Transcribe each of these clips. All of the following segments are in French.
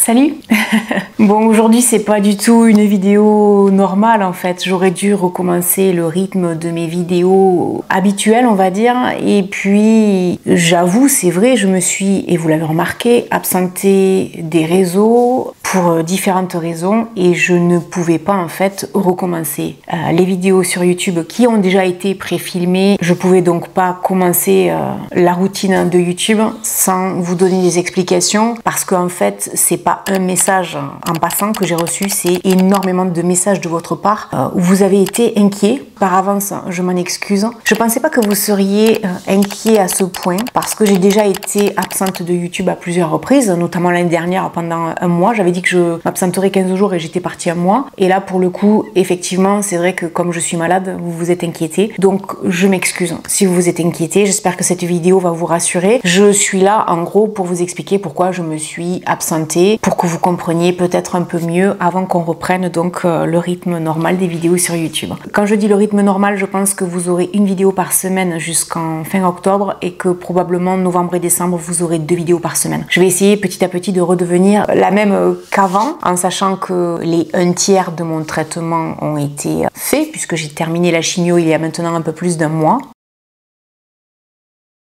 Salut. Bon, aujourd'hui c'est pas du tout une vidéo normale en fait. J'aurais dû recommencer le rythme de mes vidéos habituelles, on va dire. Et puis, j'avoue, c'est vrai, je me suis, et vous l'avez remarqué, absentée des réseaux pour différentes raisons et je ne pouvais pas en fait recommencer. Les vidéos sur YouTube qui ont déjà été préfilmées, je pouvais donc pas commencer la routine de YouTube sans vous donner des explications parce qu'en fait, c'est pas un message en passant que j'ai reçu, c'est énormément de messages de votre part où vous avez été inquiet. Par avance, je m'en excuse. Je pensais pas que vous seriez inquiet à ce point parce que j'ai déjà été absente de YouTube à plusieurs reprises, notamment l'année dernière pendant un mois. J'avais dit que je m'absenterais 15 jours et j'étais partie un mois. Et là, pour le coup, effectivement, c'est vrai que comme je suis malade, vous vous êtes inquiété. Donc, je m'excuse si vous vous êtes inquiété. J'espère que cette vidéo va vous rassurer. Je suis là, en gros, pour vous expliquer pourquoi je me suis absentée, pour que vous compreniez peut-être un peu mieux avant qu'on reprenne donc le rythme normal des vidéos sur YouTube. Quand je dis le rythme normal, je pense que vous aurez une vidéo par semaine jusqu'en fin octobre et que probablement novembre et décembre, vous aurez 2 vidéos par semaine. Je vais essayer petit à petit de redevenir la même qu'avant, en sachant que les 1/3 de mon traitement ont été faits, puisque j'ai terminé la chimio il y a maintenant un peu plus d'un mois.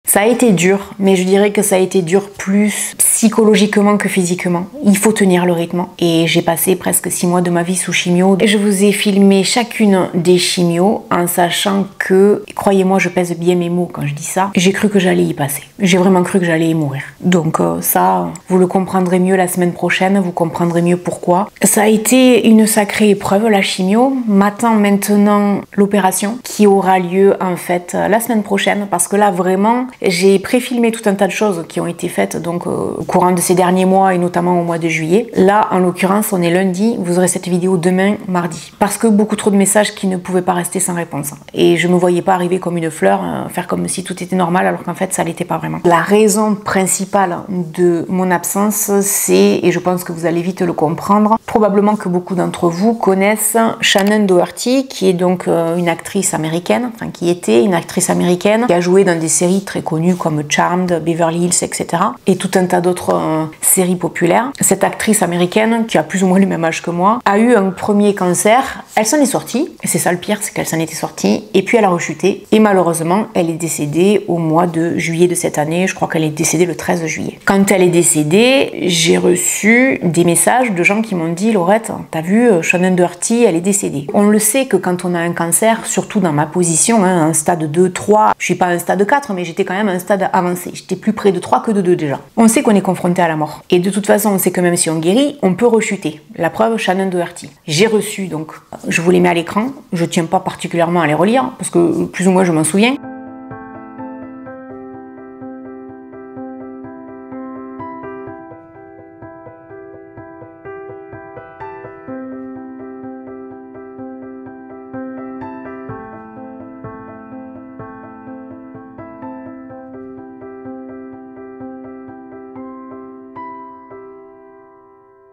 Ça a été dur, mais je dirais que ça a été dur plus psychologiquement que physiquement. Il faut tenir le rythme. Et j'ai passé presque 6 mois de ma vie sous chimio. Et je vous ai filmé chacune des chimios en sachant que, croyez-moi, je pèse bien mes mots quand je dis ça, j'ai cru que j'allais y passer. J'ai vraiment cru que j'allais y mourir. Donc ça, vous le comprendrez mieux la semaine prochaine, vous comprendrez mieux pourquoi. Ça a été une sacrée épreuve, la chimio. M'attend maintenant l'opération qui aura lieu en fait la semaine prochaine parce que là, vraiment, j'ai préfilmé tout un tas de choses qui ont été faites donc au courant de ces derniers mois et notamment au mois de juillet. Là, en l'occurrence, on est lundi, vous aurez cette vidéo demain, mardi. Parce que beaucoup trop de messages qui ne pouvaient pas rester sans réponse. Et je me voyais pas arriver comme une fleur, faire comme si tout était normal alors qu'en fait ça l'était pas vraiment. La raison principale de mon absence, c'est, et je pense que vous allez vite le comprendre, probablement que beaucoup d'entre vous connaissent Shannen Doherty, qui est donc une actrice américaine, enfin qui était une actrice américaine, qui a joué dans des séries très connues comme Charmed, Beverly Hills, etc. et tout un tas d'autres séries populaires. Cette actrice américaine, qui a plus ou moins le même âge que moi, a eu un premier cancer. Elle s'en est sortie, et c'est ça le pire, c'est qu'elle s'en était sortie, et puis elle a rechuté, et malheureusement, elle est décédée au mois de juillet de cette année. Je crois qu'elle est décédée le 13 juillet. Quand elle est décédée, j'ai reçu des messages de gens qui m'ont dit « Laurette, t'as vu, Shannen Doherty, elle est décédée. » On le sait que quand on a un cancer, surtout dans ma position, un stade 2, 3, je suis pas un stade 4, mais j'étais quand même à un stade avancé. J'étais plus près de 3 que de 2 déjà. On sait qu'on est confronté à la mort. Et de toute façon, on sait que même si on guérit, on peut rechuter. La preuve, Shannen Doherty. J'ai reçu, donc, je vous les mets à l'écran. Je tiens pas particulièrement à les relire, parce que plus ou moins je m'en souviens.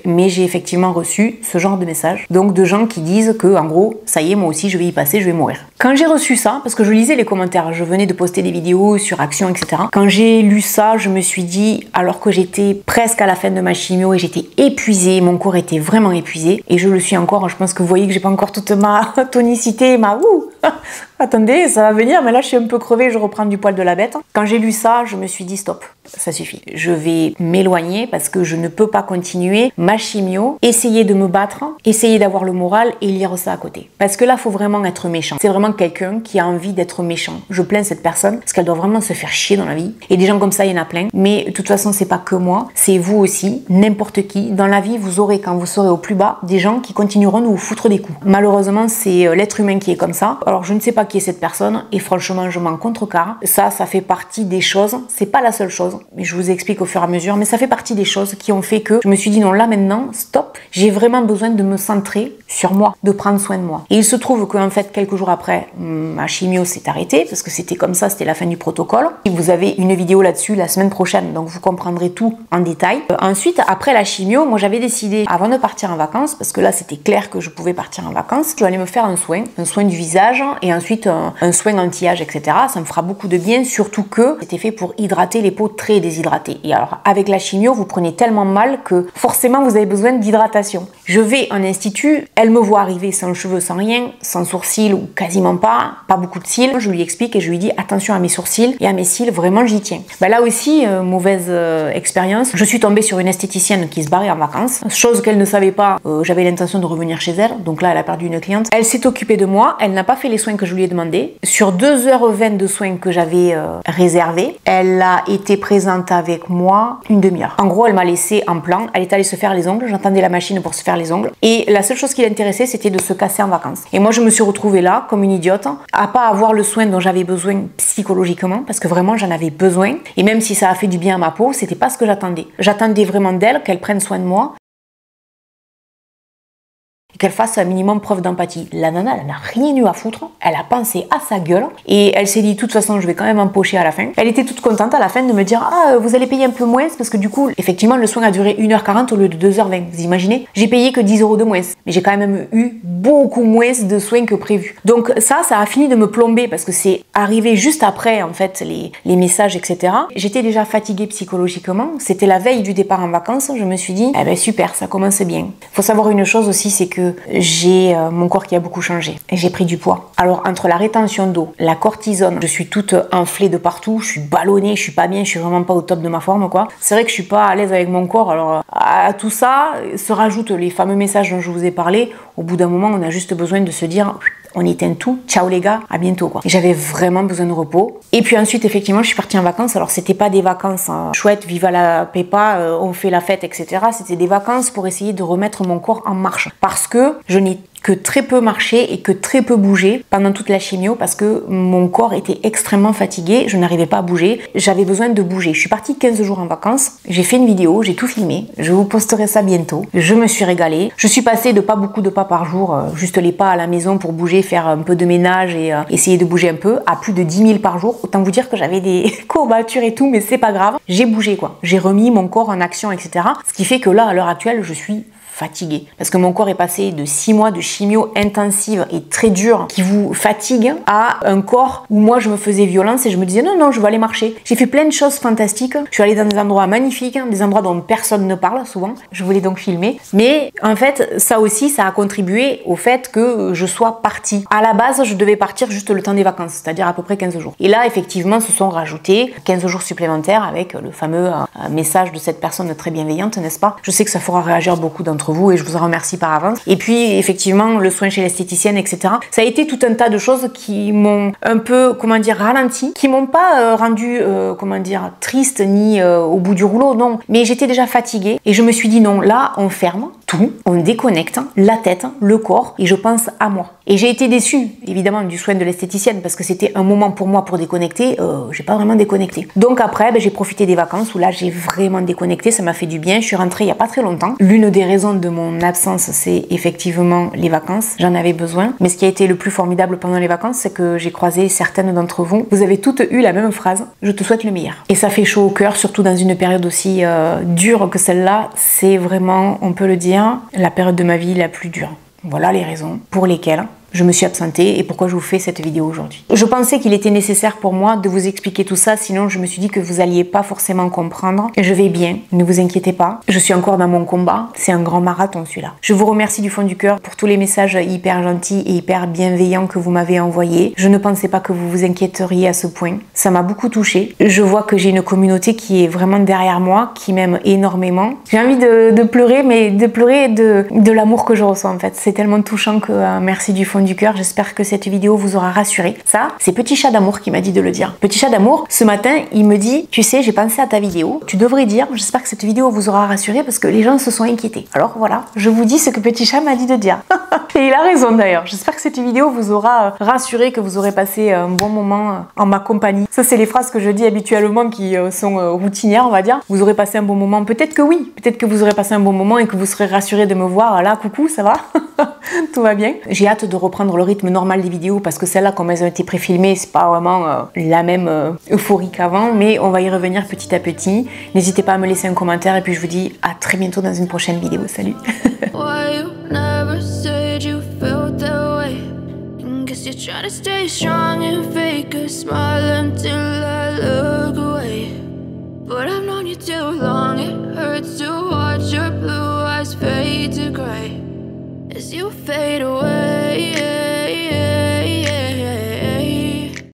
Mais j'ai effectivement reçu ce genre de messages, donc de gens qui disent que, en gros, ça y est, moi aussi je vais y passer, je vais mourir. Quand j'ai reçu ça, parce que je lisais les commentaires, je venais de poster des vidéos sur Action, etc. Quand j'ai lu ça, je me suis dit, alors que j'étais presque à la fin de ma chimio et j'étais épuisée, mon corps était vraiment épuisé, et je le suis encore, je pense que vous voyez que j'ai pas encore toute ma tonicité, ma ouh. Attendez, ça va venir, mais là je suis un peu crevée, je reprends du poil de la bête. Quand j'ai lu ça, je me suis dit stop, ça suffit. Je vais m'éloigner parce que je ne peux pas continuer ma chimio, essayer de me battre, essayer d'avoir le moral et lire ça à côté. Parce que là, il faut vraiment être méchant. C'est vraiment quelqu'un qui a envie d'être méchant. Je plains cette personne parce qu'elle doit vraiment se faire chier dans la vie. Et des gens comme ça, il y en a plein. Mais de toute façon, c'est pas que moi, c'est vous aussi, n'importe qui. Dans la vie, vous aurez, quand vous serez au plus bas, des gens qui continueront de vous foutre des coups. Malheureusement, c'est l'être humain qui est comme ça. Alors, je ne sais pas qui est cette personne et franchement, je m'en contrecarre. Ça fait partie des choses. C'est pas la seule chose, mais je vous explique au fur et à mesure. Mais ça fait partie des choses qui ont fait que je me suis dit non, là maintenant, stop. J'ai vraiment besoin de me centrer sur moi, de prendre soin de moi. Et il se trouve qu'en fait, quelques jours après, ma chimio s'est arrêtée parce que c'était comme ça, c'était la fin du protocole. Et vous avez une vidéo là-dessus la semaine prochaine, donc vous comprendrez tout en détail. Ensuite, après la chimio, moi j'avais décidé, avant de partir en vacances, parce que là c'était clair que je pouvais partir en vacances, je vais aller me faire un soin du visage massage et ensuite un soin anti-âge, etc. Ça me fera beaucoup de bien, surtout que c'était fait pour hydrater les peaux très déshydratées. Et alors, avec la chimio, vous prenez tellement mal que forcément, vous avez besoin d'hydratation. Je vais en institut, elle me voit arriver sans cheveux, sans rien, sans sourcils ou quasiment pas beaucoup de cils. Je lui explique et je lui dis attention à mes sourcils et à mes cils, vraiment j'y tiens. Ben là aussi, mauvaise expérience. Je suis tombée sur une esthéticienne qui se barrait en vacances, chose qu'elle ne savait pas. J'avais l'intention de revenir chez elle, donc là elle a perdu une cliente. Elle s'est occupée de moi, elle n'a pas fait les soins que je lui ai demandé. Sur 2h20 de soins que j'avais réservés, elle a été présente avec moi une demi-heure. En gros, elle m'a laissé en plan, elle est allée se faire les ongles, j'entendais la machine pour se faire les ongles, et la seule chose qui l'intéressait, c'était de se casser en vacances. Et moi, je me suis retrouvée là, comme une idiote, à pas avoir le soin dont j'avais besoin psychologiquement, parce que vraiment, j'en avais besoin, et même si ça a fait du bien à ma peau, c'était pas ce que j'attendais. J'attendais vraiment d'elle, qu'elle prenne soin de moi, et qu'elle fasse un minimum preuve d'empathie. La nana, elle n'a rien eu à foutre, elle a pensé à sa gueule, et elle s'est dit, de toute façon, je vais quand même empocher à la fin. Elle était toute contente à la fin de me dire, ah, vous allez payer un peu moins, parce que du coup, effectivement, le soin a duré 1h40 au lieu de 2h20. Vous imaginez? J'ai payé que 10 € de moins, mais j'ai quand même eu beaucoup moins de soins que prévu. Donc ça a fini de me plomber, parce que c'est arrivé juste après, en fait, les messages, etc. J'étais déjà fatiguée psychologiquement, c'était la veille du départ en vacances, je me suis dit, eh ben super, ça commence bien. Faut savoir une chose aussi, c'est que j'ai mon corps qui a beaucoup changé et j'ai pris du poids. Alors entre la rétention d'eau, la cortisone, je suis toute enflée de partout, je suis ballonnée, je suis pas bien, je suis vraiment pas au top de ma forme quoi. C'est vrai que je suis pas à l'aise avec mon corps. Alors à tout ça se rajoutent les fameux messages dont je vous ai parlé. Au bout d'un moment, on a juste besoin de se dire on éteint tout, ciao les gars, à bientôt quoi. J'avais vraiment besoin de repos. Et puis ensuite, effectivement, je suis partie en vacances. Alors c'était pas des vacances chouettes, viva la Pepa, on fait la fête, etc. C'était des vacances pour essayer de remettre mon corps en marche. Parce que je n'ai que très peu marché et que très peu bougé pendant toute la chimio parce que mon corps était extrêmement fatigué, je n'arrivais pas à bouger, j'avais besoin de bouger. Je suis partie 15 jours en vacances, j'ai fait une vidéo, j'ai tout filmé, je vous posterai ça bientôt. Je me suis régalée, je suis passée de pas beaucoup de pas par jour, juste les pas à la maison pour bouger, faire un peu de ménage et essayer de bouger un peu, à plus de 10 000 par jour. Autant vous dire que j'avais des courbatures et tout, mais c'est pas grave, j'ai bougé quoi. J'ai remis mon corps en action, etc. Ce qui fait que là, à l'heure actuelle, je suis fatiguée. Parce que mon corps est passé de 6 mois de chimio intensive et très dure qui vous fatigue à un corps où moi je me faisais violence et je me disais non, je vais aller marcher. J'ai fait plein de choses fantastiques. Je suis allée dans des endroits magnifiques, des endroits dont personne ne parle souvent. Je voulais donc filmer. Mais en fait, ça aussi, ça a contribué au fait que je sois partie. À la base, je devais partir juste le temps des vacances, c'est-à-dire à peu près 15 jours. Et là, effectivement, se sont rajoutés 15 jours supplémentaires avec le fameux message de cette personne très bienveillante, n'est-ce pas? Je sais que ça fera réagir beaucoup d'entre vous et je vous en remercie par avance. Et puis effectivement le soin chez l'esthéticienne, etc. Ça a été tout un tas de choses qui m'ont un peu, comment dire, ralenti, qui m'ont pas rendu, comment dire, triste ni au bout du rouleau, non. Mais j'étais déjà fatiguée et je me suis dit non, là on ferme tout, on déconnecte la tête, le corps et je pense à moi. Et j'ai été déçue évidemment du soin de l'esthéticienne parce que c'était un moment pour moi pour déconnecter, j'ai pas vraiment déconnecté. Donc après j'ai profité des vacances où là j'ai vraiment déconnecté, ça m'a fait du bien. Je suis rentrée il y a pas très longtemps. L'une des raisons de mon absence, c'est effectivement les vacances. J'en avais besoin. Mais ce qui a été le plus formidable pendant les vacances, c'est que j'ai croisé certaines d'entre vous. Vous avez toutes eu la même phrase. Je te souhaite le meilleur. Et ça fait chaud au cœur, surtout dans une période aussi dure que celle-là. C'est vraiment, on peut le dire, la période de ma vie la plus dure. Voilà les raisons pour lesquelles je me suis absentée et pourquoi je vous fais cette vidéo aujourd'hui. Je pensais qu'il était nécessaire pour moi de vous expliquer tout ça, sinon je me suis dit que vous alliez pas forcément comprendre. Je vais bien, ne vous inquiétez pas. Je suis encore dans mon combat, c'est un grand marathon celui-là. Je vous remercie du fond du cœur pour tous les messages hyper gentils et hyper bienveillants que vous m'avez envoyés. Je ne pensais pas que vous vous inquiéteriez à ce point. Ça m'a beaucoup touchée. Je vois que j'ai une communauté qui est vraiment derrière moi, qui m'aime énormément. J'ai envie de pleurer, mais de pleurer de l'amour que je reçois en fait. C'est tellement touchant que merci du fond du cœur. J'espère que cette vidéo vous aura rassuré. Ça, c'est Petit Chat d'Amour qui m'a dit de le dire. Petit Chat d'Amour, ce matin, il me dit, tu sais, j'ai pensé à ta vidéo. Tu devrais dire, j'espère que cette vidéo vous aura rassuré parce que les gens se sont inquiétés. Alors voilà, je vous dis ce que Petit Chat m'a dit de dire. Et il a raison d'ailleurs. J'espère que cette vidéo vous aura rassuré, que vous aurez passé un bon moment en ma compagnie. Ça, c'est les phrases que je dis habituellement qui sont routinières, on va dire. Vous aurez passé un bon moment. Peut-être que oui. Peut-être que vous aurez passé un bon moment et que vous serez rassuré de me voir. Là, coucou, ça va? Tout va bien. J'ai hâte de reprendre le rythme normal des vidéos parce que celles-là, comme elles ont été préfilmées, c'est pas vraiment la même euphorie qu'avant, mais on va y revenir petit à petit. N'hésitez pas à me laisser un commentaire et puis je vous dis à très bientôt dans une prochaine vidéo. Salut. Guess you're trying to stay strong and fake a smile until I look away. But I've known you too long, it hurts to watch your blue eyes fade to gray as you fade away.